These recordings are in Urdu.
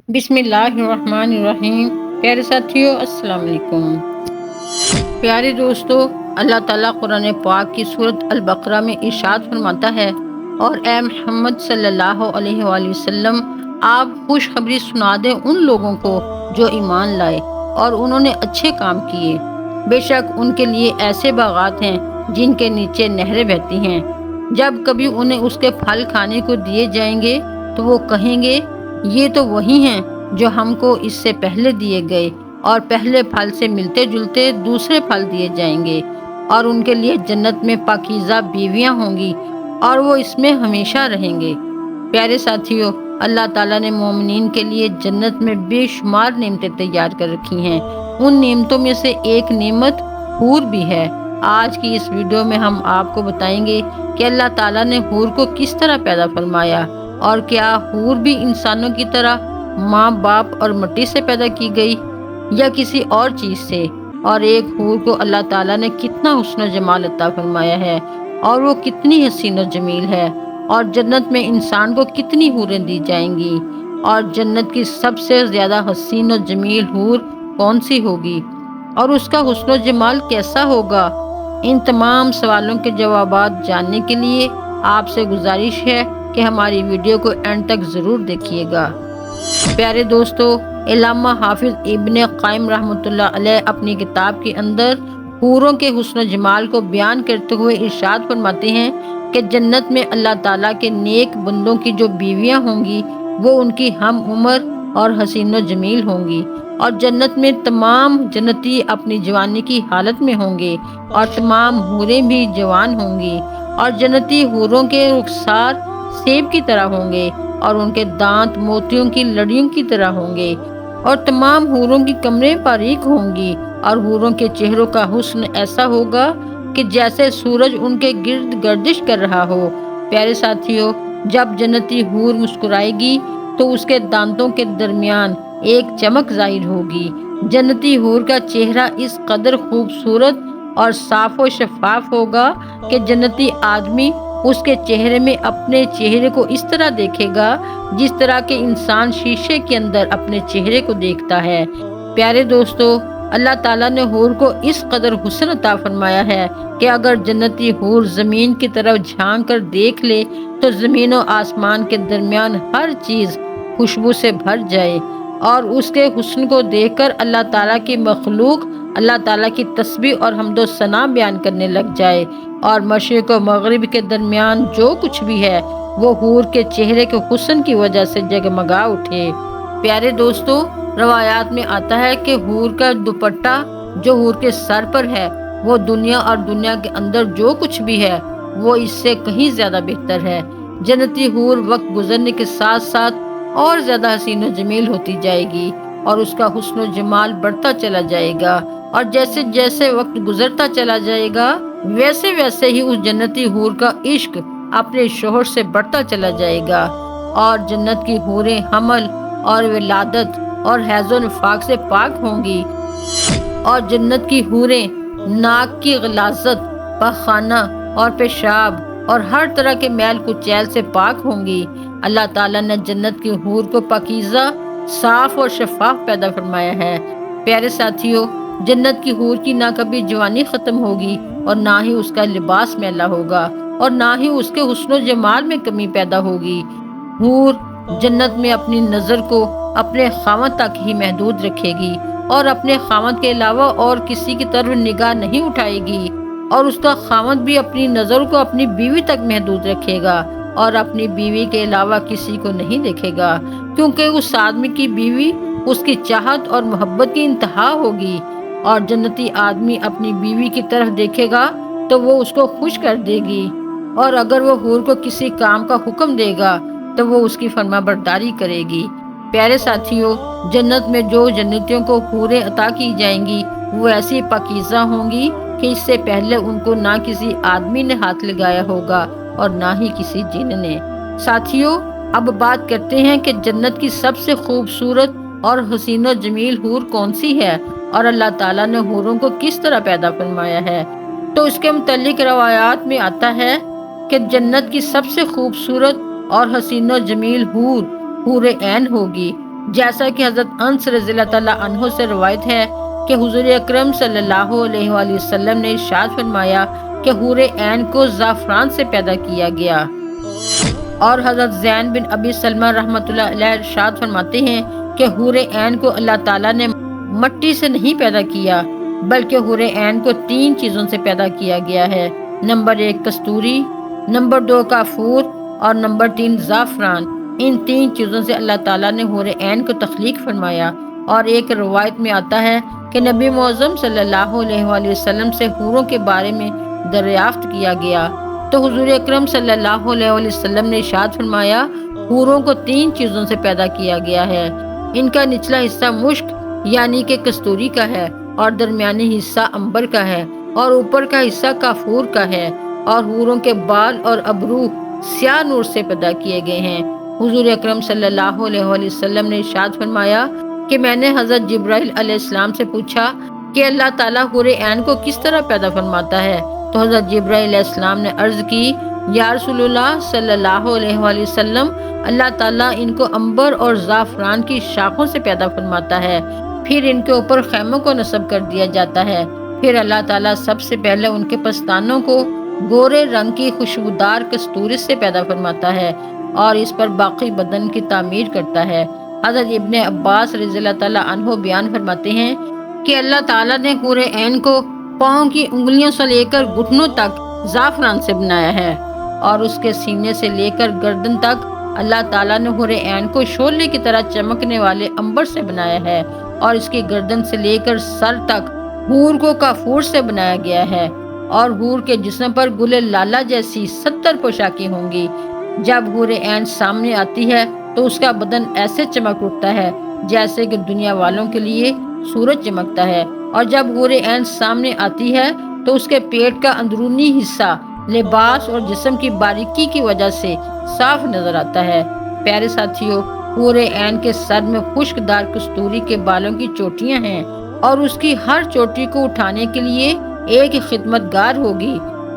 بسم اللہ الرحمن الرحیم۔ پیارے ساتھیو، السلام علیکم۔ پیارے دوستو، اللہ تعالیٰ قرآن پاک کی سورۃ البقرہ میں ارشاد فرماتا ہے، اور اے محمد صلی اللہ علیہ وآلہ وسلم، آپ خوشخبری سنا دیں ان لوگوں کو جو ایمان لائے اور انہوں نے اچھے کام کیے۔ بے شک ان کے لیے ایسے باغات ہیں جن کے نیچے نہریں بہتی ہیں۔ جب کبھی انہیں اس کے پھل کھانے کو دیے جائیں گے تو وہ کہیں گے، یہ تو وہی ہیں جو ہم کو اس سے پہلے دیے گئے، اور پہلے پھل سے ملتے جلتے دوسرے پھل دیے جائیں گے، اور ان کے لیے جنت میں پاکیزہ بیویاں ہوں گی اور وہ اس میں ہمیشہ رہیں گے۔ پیارے ساتھیوں، اللہ تعالیٰ نے مومنین کے لیے جنت میں بے شمار نعمتیں تیار کر رکھی ہیں۔ ان نعمتوں میں سے ایک نعمت حور بھی ہے۔ آج کی اس ویڈیو میں ہم آپ کو بتائیں گے کہ اللہ تعالیٰ نے حور کو کس طرح پیدا فرمایا، اور کیا حور بھی انسانوں کی طرح ماں باپ اور مٹی سے پیدا کی گئی یا کسی اور چیز سے، اور ایک حور کو اللہ تعالیٰ نے کتنا حسن و جمال عطا فرمایا ہے، اور وہ کتنی حسین و جمیل ہے، اور جنت میں انسان کو کتنی حوریں دی جائیں گی، اور جنت کی سب سے زیادہ حسین و جمیل حور کون سی ہوگی، اور اس کا حسن و جمال کیسا ہوگا۔ ان تمام سوالوں کے جوابات جاننے کے لیے آپ سے گزارش ہے کہ ہماری ویڈیو کو اینڈ تک ضرور دیکھیے گا۔ پیارے دوستو، علامہ حافظ ابن قیم رحمۃ اللہ علیہ اپنی کتاب کے اندر حوروں کے حسن و جمال کو بیان کرتے ہوئے ارشاد فرماتے ہیں کہ جنت میں اللہ تعالیٰ کے نیک بندوں کی جو بیویاں ہوں گی وہ ان کی ہم عمر اور حسین و جمیل ہوں گی، اور جنت میں تمام جنتی اپنی جوانی کی حالت میں ہوں گے، اور تمام حوریں بھی جوان ہوں گی، اور جنتی حوروں کے رخسار سیب کی طرح ہوں گے، اور ان کے دانت موتیوں کی لڑیوں کی طرح ہوں گے، اور تمام حوروں کی کمریں باریک ہوں گی، اور حوروں کے چہروں کا حسن ایسا ہوگا کہ جیسے سورج ان کے گرد گردش کر رہا ہو۔ پیارے ساتھیوں، جب جنتی حور مسکرائے گی تو اس کے دانتوں کے درمیان ایک چمک ظاہر ہوگی۔ جنتی حور کا چہرہ اس قدر خوبصورت اور صاف و شفاف ہوگا کہ جنتی آدمی اس کے چہرے میں اپنے چہرے کو اس طرح دیکھے گا جس طرح کہ انسان شیشے کے اندر اپنے چہرے کو دیکھتا ہے۔ پیارے دوستو، اللہ تعالیٰ نے حور کو اس قدر حسن عطا فرمایا ہے کہ اگر جنتی حور زمین کی طرف جھانک کر دیکھ لے تو زمین و آسمان کے درمیان ہر چیز خوشبو سے بھر جائے، اور اس کے حسن کو دیکھ کر اللہ تعالیٰ کی مخلوق اللہ تعالیٰ کی تسبیح اور حمد و ثنا بیان کرنے لگ جائے، اور مشرق و مغرب کے درمیان جو کچھ بھی ہے وہ حور کے چہرے کے حسن کی وجہ سے جگمگا اٹھے۔ پیارے دوستو، روایات میں آتا ہے کہ حور کا دوپٹہ جو حور کے سر پر ہے وہ دنیا اور دنیا کے اندر جو کچھ بھی ہے وہ اس سے کہیں زیادہ بہتر ہے۔ جنتی حور وقت گزرنے کے ساتھ ساتھ اور زیادہ حسین و جمیل ہوتی جائے گی، اور اس کا حسن و جمال بڑھتا چلا جائے گا، اور جیسے جیسے وقت گزرتا چلا جائے گا ویسے ویسے ہی اس جنتی حور کا عشق اپنے شوہر سے بڑھتا چلا جائے گا، اور جنت کی حوریں حمل اور ولادت اور حیض و نفاق سے پاک ہوں گی، اور جنت کی حوریں ناک کی غلاظت، پاخانہ اور پیشاب اور ہر طرح کے میل کچیل سے پاک ہوں گی۔ اللہ تعالیٰ نے جنت کی حور کو پاکیزہ، صاف اور شفاف پیدا فرمایا ہے۔ پیارے ساتھیوں، جنت کی حور کی نہ کبھی جوانی ختم ہوگی، اور نہ ہی اس کا لباس میلا ہوگا، اور نہ ہی اس کے حسن و جمال میں کمی پیدا ہوگی۔ حور جنت میں اپنی نظر کو اپنے خاوند تک ہی محدود رکھے گی، اور اپنے خاوند کے علاوہ اور کسی کی طرف نگاہ نہیں اٹھائے گی، اور اس کا خاوند بھی اپنی نظر کو اپنی بیوی تک محدود رکھے گا، اور اپنی بیوی کے علاوہ کسی کو نہیں دیکھے گا، کیونکہ اس آدمی کی بیوی اس کی چاہت اور محبت کی انتہا ہوگی، اور جنتی آدمی اپنی بیوی کی طرف دیکھے گا تو وہ اس کو خوش کر دے گی، اور اگر وہ حور کو کسی کام کا حکم دے گا تو وہ اس کی فرما برداری کرے گی۔ پیارے ساتھیوں، جنت میں جو جنتیوں کو حوریں عطا کی جائیں گی وہ ایسی پاکیزہ ہوں گی کہ اس سے پہلے ان کو نہ کسی آدمی نے ہاتھ لگایا ہوگا اور نہ ہی کسی جن نے۔ ساتھیوں، اب بات کرتے ہیں کہ جنت کی سب سے خوبصورت اور حسین و جمیل حور کون سی ہے، اور اللہ تعالیٰ نے حوروں کو کس طرح پیدا فرمایا ہے۔ تو اس کے متعلق روایات میں آتا ہے کہ جنت کی سب سے خوبصورت اور حسین و جمیل حور حور عین ہوگی۔ جیسا کہ حضرت انس رضی اللہ تعالیٰ عنہ سے روایت ہے کہ حضور اکرم صلی اللہ علیہ وآلہ وسلم نے ارشاد فرمایا کہ حور عین کو زعفران سے پیدا کیا گیا۔ اور حضرت زین بن ابی سلمہ رحمۃ اللہ علیہ ارشاد فرماتے ہیں کہ حور عین کو اللہ تعالیٰ نے مٹی سے نہیں پیدا کیا بلکہ حور عین کو 3 چیزوں سے پیدا کیا گیا ہے۔ نمبر 1 کستوری، نمبر 2 کافور اور نمبر 3 زعفران۔ ان 3 چیزوں سے اللہ تعالیٰ نے حور عین کو تخلیق فرمایا۔ اور ایک روایت میں آتا ہے کہ نبی معظم صلی اللہ علیہ وآلہ وسلم سے حوروں کے بارے میں دریافت کیا گیا تو حضور اکرم صلی اللہ علیہ وآلہ وسلم نے ارشاد فرمایا حوروں کو 3 چیزوں سے پیدا کیا گیا ہے۔ ان کا نچلا حصہ مشک یعنی کہ کستوری کا ہے، اور درمیانی حصہ عنبر کا ہے، اور اوپر کا حصہ کافور کا ہے، اور حوروں کے بال اور ابرو سیاہ نور سے پیدا کیے گئے ہیں۔ حضور اکرم صلی اللہ علیہ وآلہ وسلم نے ارشاد فرمایا کہ میں نے حضرت جبرائیل علیہ السلام سے پوچھا کہ اللہ تعالیٰ حور عین کو کس طرح پیدا فرماتا ہے؟ تو حضرت جبرائیل علیہ السلام نے عرض کی یا رسول اللہ صلی اللہ علیہ وآلہ وسلم، اللہ تعالیٰ ان کو عنبر اور زعفران کی شاخوں سے پیدا فرماتا ہے، پھر ان کے اوپر خیموں کو نصب کر دیا جاتا ہے، پھر اللہ تعالیٰ سب سے پہلے ان کے پستانوں کو گورے رنگ کی خوشبودار کستوری سے پیدا فرماتا ہے اور اس پر باقی بدن کی تعمیر کرتا ہے۔ حضرت ابن عباس رضی اللہ تعالیٰ عنہ بیان فرماتے ہیں کہ اللہ تعالیٰ نے حور عین کو پاؤں کی انگلیوں سے لے کر گھٹنوں تک زعفران سے بنایا ہے، اور اس کے سینے سے لے کر گردن تک اللہ تعالیٰ نے حور عین کو شعلے کی طرح چمکنے والے عنبر سے بنایا ہے، اور اس کی گردن سے لے کر سر تک حور کو کافور سے بنایا گیا ہے، اور حور کے جسم پر گل لالہ جیسی 70 پوشاکیں ہوں گی۔ جب حور عین سامنے آتی ہے تو اس کا بدن ایسے چمک اٹھتا ہے جیسے کہ دنیا والوں کے لیے سورج چمکتا ہے، اور جب حور عین سامنے آتی ہے تو اس کے پیٹ کا اندرونی حصہ لباس اور جسم کی باریکی کی وجہ سے صاف نظر آتا ہے۔ پیارے ساتھیوں، حور عین کے سر میں خشکدار کستوری کے بالوں کی چوٹیاں ہیں، اور اس کی ہر چوٹی کو اٹھانے کے لیے ایک خدمت گار ہوگی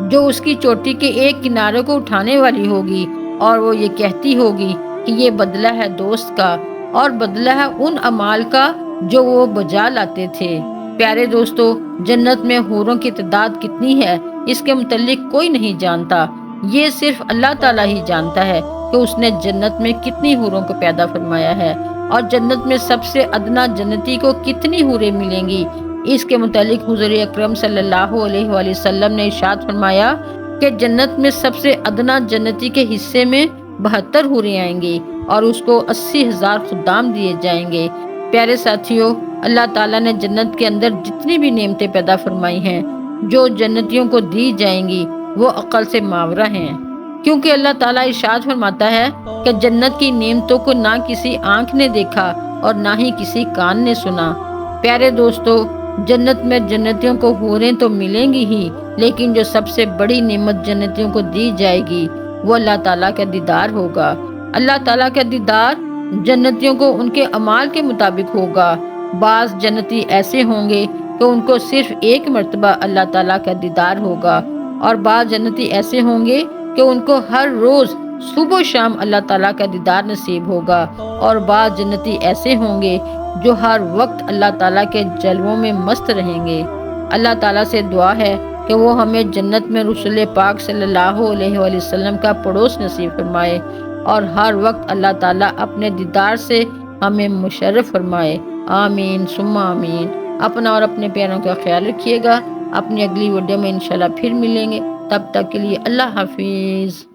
جو اس کی چوٹی کے ایک کنارے کو اٹھانے والی ہوگی، اور وہ یہ کہتی ہوگی کہ یہ بدلہ ہے دوست کا اور بدلہ ہے ان اعمال کا جو وہ بجا لاتے تھے۔ پیارے دوستو، جنت میں حوروں کی تعداد کتنی ہے اس کے متعلق کوئی نہیں جانتا، یہ صرف اللہ تعالیٰ ہی جانتا ہے کہ اس نے جنت میں کتنی حوروں کو پیدا فرمایا ہے، اور جنت میں سب سے ادنا جنتی کو کتنی حوریں ملیں گی۔ اس کے متعلق حضور اکرم صلی اللہ علیہ وآلہ وسلم نے ارشاد فرمایا کہ جنت میں سب سے ادنا جنتی کے حصے میں 72 حوریں آئیں گی اور اس کو 80,000 خدام دیے جائیں گے۔ پیارے ساتھیوں، اللہ تعالیٰ نے جنت کے اندر جتنی بھی نعمتیں پیدا فرمائی ہیں جو جنتیوں کو دی جائیں گی وہ عقل سے ماورا ہیں، کیونکہ اللہ تعالیٰ ارشاد فرماتا ہے کہ جنت کی نعمتوں کو نہ کسی آنکھ نے دیکھا اور نہ ہی کسی کان نے سنا۔ پیارے دوستو، جنت میں جنتیوں کو حوریں تو ملیں گی ہی، لیکن جو سب سے بڑی نعمت جنتیوں کو دی جائے گی وہ اللہ تعالیٰ کا دیدار ہوگا۔ اللہ تعالیٰ کا دیدار جنتیوں کو ان کے اعمال کے مطابق ہوگا۔ بعض جنتی ایسے ہوں گے کہ ان کو صرف ایک مرتبہ اللہ تعالیٰ کا دیدار ہوگا، اور بعض جنتی ایسے ہوں گے کہ ان کو ہر روز صبح و شام اللہ تعالیٰ کا دیدار نصیب ہوگا، اور بعض جنتی ایسے ہوں گے جو ہر وقت اللہ تعالیٰ کے جلووں میں مست رہیں گے۔ اللہ تعالیٰ سے دعا ہے کہ وہ ہمیں جنت میں رسول پاک صلی اللہ علیہ وآلہ وسلم کا پڑوس نصیب فرمائے، اور ہر وقت اللہ تعالیٰ اپنے دیدار سے ہمیں مشرف فرمائے۔ آمین ثم آمین۔ اپنا اور اپنے پیاروں کا خیال رکھیے گا۔ اپنی اگلی ویڈیو میں انشاءاللہ پھر ملیں گے، تب تک کے لیے اللہ حافظ۔